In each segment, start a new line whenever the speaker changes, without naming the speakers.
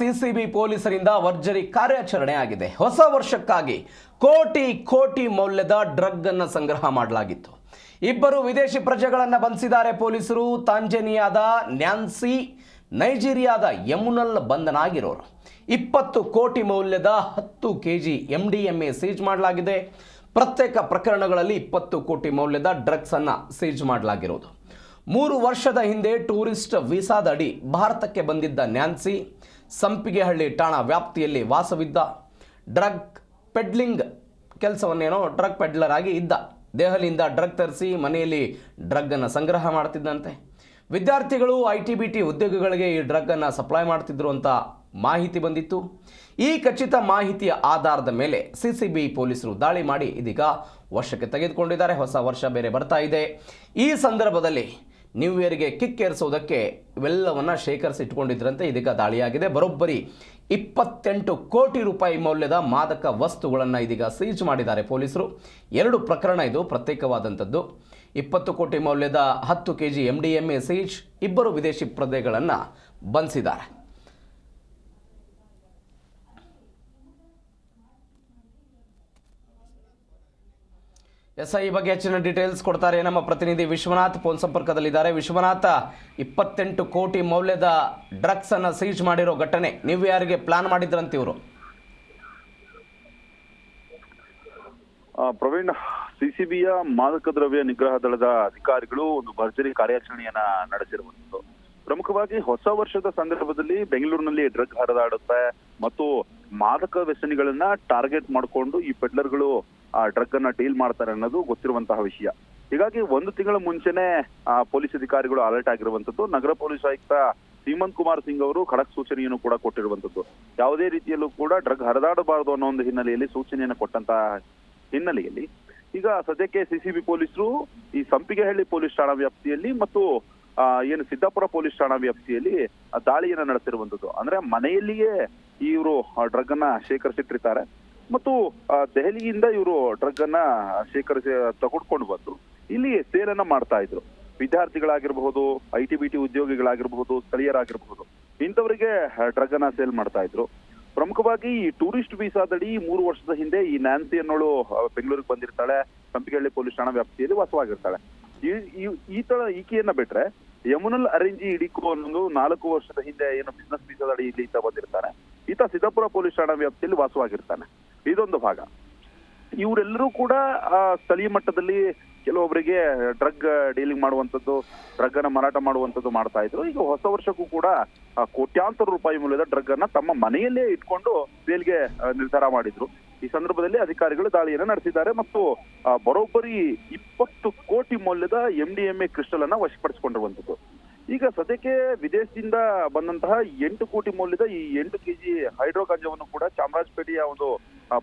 CCB ಪೊಲೀಸರಿಂದ ಭರ್ಜರಿ ಕಾರ್ಯಾಚರಣೆ ಆಗಿದೆ. ಹೊಸ ವರ್ಷಕ್ಕಾಗಿ ಕೋಟಿ ಮೌಲ್ಯದ ಡ್ರಗ್ ಅನ್ನು ಸಂಗ್ರಹ ಮಾಡಲಾಗಿತ್ತು. ಇಬ್ಬರು ವಿದೇಶಿ ಪ್ರಜೆಗಳನ್ನು ಬಂಧಿಸಿದ್ದಾರೆ ಪೊಲೀಸರು. ತಾಂಜೇನಿಯಾದ ನ್ಯಾನ್ಸಿ, ನೈಜೀರಿಯಾದ ಯಮುನಲ್ ಬಂಧನ ಆಗಿರೋರು. 20 ಕೋಟಿ ಮೌಲ್ಯದ 10 kg MDMA ಸೀಜ್ ಮಾಡಲಾಗಿದೆ. ಪ್ರತ್ಯೇಕ ಪ್ರಕರಣಗಳಲ್ಲಿ 20 ಕೋಟಿ ಮೌಲ್ಯದ ಡ್ರಗ್ಸ್ ಅನ್ನು ಸೀಜ್ ಮಾಡಲಾಗಿರೋದು. 3 ವರ್ಷದ ಹಿಂದೆ ಟೂರಿಸ್ಟ್ ವೀಸಾದಡಿ ಭಾರತಕ್ಕೆ ಬಂದಿದ್ದ ನ್ಯಾನ್ಸಿ ಸಂಪಿಗೆಹಳ್ಳಿ ಠಾಣಾ ವ್ಯಾಪ್ತಿಯಲ್ಲಿ ವಾಸವಿದ್ದ. ಡ್ರಗ್ ಪೆಡ್ಲಿಂಗ್ ಕೆಲಸವನ್ನೇನೋ ಡ್ರಗ್ ಪೆಡ್ಲರ್ ಆಗಿ ಇದ್ದ. ದೆಹಲಿಯಿಂದ ಡ್ರಗ್ ತರಿಸಿ ಮನೆಯಲ್ಲಿ ಡ್ರಗ್ ಅನ್ನು ಸಂಗ್ರಹ ಮಾಡ್ತಿದ್ದಂತೆ. ವಿದ್ಯಾರ್ಥಿಗಳು ITBT ಉದ್ಯೋಗಿಗಳಿಗೆ ಈ ಡ್ರಗ್ ಅನ್ನು ಸಪ್ಲೈ ಮಾಡ್ತಿದ್ರು ಅಂತ ಮಾಹಿತಿ ಬಂದಿತ್ತು. ಈ ಖಚಿತ ಮಾಹಿತಿಯ ಆಧಾರದ ಮೇಲೆ ಸಿಸಿಬಿ ಪೊಲೀಸರು ದಾಳಿ ಮಾಡಿ ಇದೀಗ ವಶಕ್ಕೆ ತೆಗೆದುಕೊಂಡಿದ್ದಾರೆ. ಹೊಸ ವರ್ಷ ಬೇರೆ ಬರ್ತಾ ಇದೆ. ಈ ಸಂದರ್ಭದಲ್ಲಿ ನ್ಯೂ ಇಯರ್ಗೆ ಕಿಕ್ ಏರಿಸೋದಕ್ಕೆ ಇವೆಲ್ಲವನ್ನು ಶೇಖರಿಸಿ ಇಟ್ಕೊಂಡಿದ್ರಂತೆ. ಇದೀಗ ದಾಳಿಯಾಗಿದೆ. ಬರೋಬ್ಬರಿ 28 ಕೋಟಿ ರೂಪಾಯಿ ಮೌಲ್ಯದ ಮಾದಕ ವಸ್ತುಗಳನ್ನು ಇದೀಗ ಸೀಜ್ ಮಾಡಿದ್ದಾರೆ ಪೊಲೀಸರು. 2 ಪ್ರಕರಣ ಇದು ಪ್ರತ್ಯೇಕವಾದಂಥದ್ದು. 20 ಕೋಟಿ ಮೌಲ್ಯದ 10 kg MDMA ಸೀಜ್. ಇಬ್ಬರು ವಿದೇಶಿ ಪ್ರಜೆಗಳನ್ನು ಬಂಧಿಸಿದ್ದಾರೆ. ಈ ಬಗ್ಗೆ ಹೆಚ್ಚಿನ ಡೀಟೇಲ್ಸ್ ಕೊಡ್ತಾರೆ ನಮ್ಮ ಪ್ರತಿನಿಧಿ ವಿಶ್ವನಾಥ್. ಫೋನ್ ಸಂಪರ್ಕದಲ್ಲಿದ್ದಾರೆ. ವಿಶ್ವನಾಥ, 28 ಕೋಟಿ ಮೌಲ್ಯದ ಡ್ರಗ್ಸ್ ಅನ್ನು ಸೀಜ್ ಮಾಡಿರೋ ಘಟನೆ ನೀವು ಯಾರಿಗೆ ಪ್ಲಾನ್ ಮಾಡಿದ್ರಂತ ಇವರು?
ಪ್ರವೀಣ್, ಸಿಸಿಬಿಯ ಮಾದಕ ದ್ರವ್ಯ ನಿಗ್ರಹ ದಳದ ಅಧಿಕಾರಿಗಳು ಒಂದು ಭರ್ಜರಿ ಕಾರ್ಯಾಚರಣೆಯನ್ನ ನಡೆಸಿರುವಂತದ್ದು. ಪ್ರಮುಖವಾಗಿ ಹೊಸ ವರ್ಷದ ಸಂದರ್ಭದಲ್ಲಿ ಬೆಂಗಳೂರಿನಲ್ಲಿ ಡ್ರಗ್ ಹರಿದಾಡುತ್ತೆ ಮತ್ತು ಮಾದಕ ವ್ಯಸನಿಗಳನ್ನ ಟಾರ್ಗೆಟ್ ಮಾಡಿಕೊಂಡು ಈ ಪೆಡ್ಲರ್ಗಳು ಆ ಡ್ರಗ್ ಅನ್ನ ಡೀಲ್ ಮಾಡ್ತಾರೆ ಅನ್ನೋದು ಗೊತ್ತಿರುವಂತಹ ವಿಷಯ. ಹೀಗಾಗಿ 1 ತಿಂಗಳ ಮುಂಚೆನೆ ಪೊಲೀಸ್ ಅಧಿಕಾರಿಗಳು ಅಲರ್ಟ್ ಆಗಿರುವಂತದ್ದು. ನಗರ ಪೊಲೀಸ್ ಆಯುಕ್ತ ಸೀಮಂತ್ ಕುಮಾರ್ ಸಿಂಗ್ ಅವರು ಖಡಕ್ ಸೂಚನೆಯನ್ನು ಕೂಡ ಕೊಟ್ಟಿರುವಂತದ್ದು. ಯಾವುದೇ ರೀತಿಯಲ್ಲೂ ಕೂಡ ಡ್ರಗ್ ಹರಿದಾಡಬಾರದು ಅನ್ನೋ ಒಂದು ಹಿನ್ನೆಲೆಯಲ್ಲಿ ಸೂಚನೆಯನ್ನು ಕೊಟ್ಟಂತಹ ಹಿನ್ನೆಲೆಯಲ್ಲಿ ಈಗ ಸದ್ಯಕ್ಕೆ ಸಿಸಿಬಿ ಪೊಲೀಸರು ಈ ಸಂಪಿಗೆಹಳ್ಳಿ ಪೊಲೀಸ್ ಠಾಣಾ ವ್ಯಾಪ್ತಿಯಲ್ಲಿ ಮತ್ತು ಏನು ಸಿದ್ದಾಪುರ ಪೊಲೀಸ್ ಠಾಣಾ ವ್ಯಾಪ್ತಿಯಲ್ಲಿ ದಾಳಿಯನ್ನ ನಡೆಸಿರುವಂತದ್ದು. ಅಂದ್ರೆ ಮನೆಯಲ್ಲಿಯೇ ಇವರು ಡ್ರಗ್ ಅನ್ನ ಶೇಖರಿಸಿಟ್ಟಿರ್ತಾರೆ ಮತ್ತು ದೆಹಲಿಯಿಂದ ಇವರು ಡ್ರಗ್ ಅನ್ನ ಶೇಖರಿಸಿ ತಗೊಂಡ್ಕೊಂಡು ಬಂದು ಇಲ್ಲಿ ಸೇಲನ್ನ ಮಾಡ್ತಾ ಇದ್ರು. ವಿದ್ಯಾರ್ಥಿಗಳಾಗಿರ್ಬಹುದು, ITBT ಉದ್ಯೋಗಿಗಳಾಗಿರ್ಬಹುದು, ಸ್ಥಳೀಯರಾಗಿರ್ಬಹುದು, ಇಂಥವರಿಗೆ ಡ್ರಗ್ ಅನ್ನ ಸೇಲ್ ಮಾಡ್ತಾ ಇದ್ರು. ಪ್ರಮುಖವಾಗಿ ಈ ಟೂರಿಸ್ಟ್ ವೀಸಾದಡಿ 3 ವರ್ಷದ ಹಿಂದೆ ಈ ನ್ಯಾನ್ಸಿ ಅನ್ನೋಳು ಬೆಂಗಳೂರಿಗೆ ಬಂದಿರ್ತಾಳೆ. ಸಂಪಿಗೆಹಳ್ಳಿ ಪೊಲೀಸ್ ಠಾಣಾ ವ್ಯಾಪ್ತಿಯಲ್ಲಿ ವಾಸವಾಗಿರ್ತಾಳೆ. ಈಕೆಯನ್ನ ಬಿಟ್ರೆ ಯಮುನಲ್ ಅರೇಂಜಿ ಇಡಿಕೋ ಅನ್ನೋದು 4 ವರ್ಷದ ಹಿಂದೆ ಏನು ಬಿಸ್ನೆಸ್ ವೀಸಾದಡಿ ಇಲ್ಲಿ ಈತ ಬಂದಿರ್ತಾನೆ. ಈತ ಸಿದ್ದಾಪುರ ಪೊಲೀಸ್ ಠಾಣಾ ವ್ಯಾಪ್ತಿಯಲ್ಲಿ ವಾಸವಾಗಿರ್ತಾನೆ. ಇದೊಂದು ಭಾಗ. ಇವರೆಲ್ಲರೂ ಕೂಡ ಸ್ಥಳೀಯ ಮಟ್ಟದಲ್ಲಿ ಕೆಲವೊಬ್ಬರಿಗೆ ಡ್ರಗ್ ಡೀಲಿಂಗ್ ಮಾಡುವಂಥದ್ದು, ಡ್ರಗ್ ಅನ್ನ ಮಾರಾಟ ಮಾಡುವಂಥದ್ದು ಮಾಡ್ತಾ ಇದ್ರು. ಈಗ ಹೊಸ ವರ್ಷಕ್ಕೂ ಕೂಡ ಕೋಟ್ಯಾಂತರ ರೂಪಾಯಿ ಮೌಲ್ಯದ ಡ್ರಗ್ ಅನ್ನ ತಮ್ಮ ಮನೆಯಲ್ಲೇ ಇಟ್ಕೊಂಡು ಸೇಲ್ಗೆ ನಿರ್ಧಾರ ಮಾಡಿದ್ರು. ಈ ಸಂದರ್ಭದಲ್ಲಿ ಅಧಿಕಾರಿಗಳು ದಾಳಿಯನ್ನು ನಡೆಸಿದ್ದಾರೆ ಮತ್ತು ಬರೋಬ್ಬರಿ 20 ಕೋಟಿ ಮೌಲ್ಯದ MDMA ಕ್ರಿಸ್ಟಲ್ ಅನ್ನ ವಶಪಡಿಸಿಕೊಂಡಿರುವಂತದ್ದು. ಈಗ ಸದ್ಯಕ್ಕೆ ವಿದೇಶದಿಂದ ಬಂದಂತಹ 8 ಕೋಟಿ ಮೌಲ್ಯದ ಈ 8 kg ಹೈಡ್ರೋ ಗಾಂಜಾವನ್ನು ಕೂಡ ಚಾಮರಾಜಪೇಟೆಯ ಒಂದು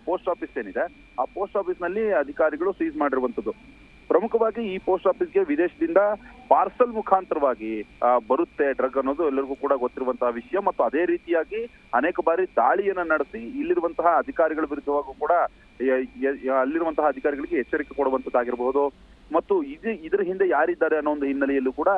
ಪೋಸ್ಟ್ ಆಫೀಸ್ ಏನಿದೆ ಆ ಪೋಸ್ಟ್ ಆಫೀಸ್ ನಲ್ಲಿ ಅಧಿಕಾರಿಗಳು ಸೀಸ್ ಮಾಡಿರುವಂತದ್ದು. ಪ್ರಮುಖವಾಗಿ ಈ ಪೋಸ್ಟ್ ಆಫೀಸ್ಗೆ ವಿದೇಶದಿಂದ ಪಾರ್ಸಲ್ ಮುಖಾಂತರವಾಗಿ ಬರುತ್ತೆ ಡ್ರಗ್ ಅನ್ನೋದು ಎಲ್ಲರಿಗೂ ಕೂಡ ಗೊತ್ತಿರುವಂತಹ ವಿಷಯ. ಮತ್ತು ಅದೇ ರೀತಿಯಾಗಿ ಅನೇಕ ಬಾರಿ ದಾಳಿಯನ್ನ ನಡೆಸಿ ಇಲ್ಲಿರುವಂತಹ ಅಧಿಕಾರಿಗಳ ವಿರುದ್ಧವಾಗೂ ಕೂಡ ಅಲ್ಲಿರುವಂತಹ ಅಧಿಕಾರಿಗಳಿಗೆ ಎಚ್ಚರಿಕೆ ಕೊಡುವಂತದ್ದಾಗಿರಬಹುದು ಮತ್ತು ಇದರ ಹಿಂದೆ ಯಾರಿದ್ದಾರೆ ಅನ್ನೋ ಒಂದು ಹಿನ್ನೆಲೆಯಲ್ಲೂ ಕೂಡ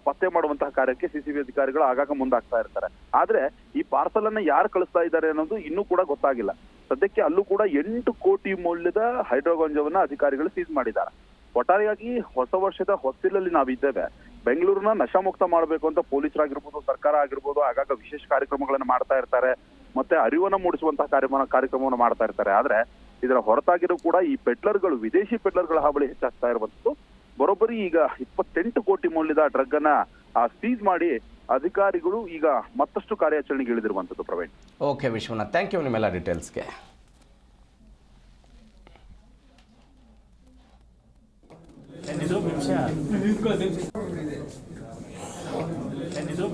ಪತ್ತೆ ಮಾಡುವಂತಹ ಕಾರ್ಯಕ್ಕೆ ಸಿಸಿಬಿ ಅಧಿಕಾರಿಗಳು ಆಗಾಗ ಮುಂದಾಗ್ತಾ ಇರ್ತಾರೆ. ಆದ್ರೆ ಈ ಪಾರ್ಸಲ್ ಅನ್ನ ಯಾರು ಕಳಿಸ್ತಾ ಇದ್ದಾರೆ ಅನ್ನೋದು ಇನ್ನೂ ಕೂಡ ಗೊತ್ತಾಗಿಲ್ಲ. ಸದ್ಯಕ್ಕೆ ಅಲ್ಲೂ ಕೂಡ 8 ಕೋಟಿ ಮೌಲ್ಯದ ಹೈಡ್ರೋ ಗಾಂಜಾವನ್ನ ಅಧಿಕಾರಿಗಳು ಸೀಸ್ ಮಾಡಿದ್ದಾರೆ. ಒಟ್ಟಾರೆಯಾಗಿ ಹೊಸ ವರ್ಷದ ಹೊಸ್ತಿಲಲ್ಲಿ ನಾವಿದ್ದೇವೆ. ಬೆಂಗಳೂರನ್ನ ನಶಾಮುಕ್ತ ಮಾಡಬೇಕು ಅಂತ ಪೊಲೀಸರಾಗಿರ್ಬೋದು, ಸರ್ಕಾರ ಆಗಿರ್ಬೋದು ಆಗಾಗ ವಿಶೇಷ ಕಾರ್ಯಕ್ರಮಗಳನ್ನ ಮಾಡ್ತಾ ಇರ್ತಾರೆ, ಮತ್ತೆ ಅರಿವನ್ನ ಮೂಡಿಸುವಂತಹ ಕಾರ್ಯಕ್ರಮವನ್ನು ಮಾಡ್ತಾ ಇರ್ತಾರೆ. ಆದ್ರೆ ಇದರ ಹೊರತಾಗಿರೂ ಕೂಡ ಈ ಪೆಡ್ಲರ್ಗಳು, ವಿದೇಶಿ ಪೆಡ್ಲರ್ಗಳ ಹಾವಳಿ ಹೆಚ್ಚಾಗ್ತಾ ಇರುವಂತದ್ದು. ಬರೋಬ್ಬರಿ ಈಗ 28 ಕೋಟಿ ಮೌಲ್ಯದ ಡ್ರಗ್ ಅನ್ನ ಸೀಸ್ ಮಾಡಿ ಅಧಿಕಾರಿಗಳು ಈಗ ಮತ್ತಷ್ಟು ಕಾರ್ಯಾಚರಣೆಗೆ ಇಳಿದಿರುವಂತದ್ದು. Praveen,
okay Vishwanath, thank you ನಿಮ್ಮೆಲ್ಲ ಡೀಟೇಲ್ಸ್ಗೆ.
Can you do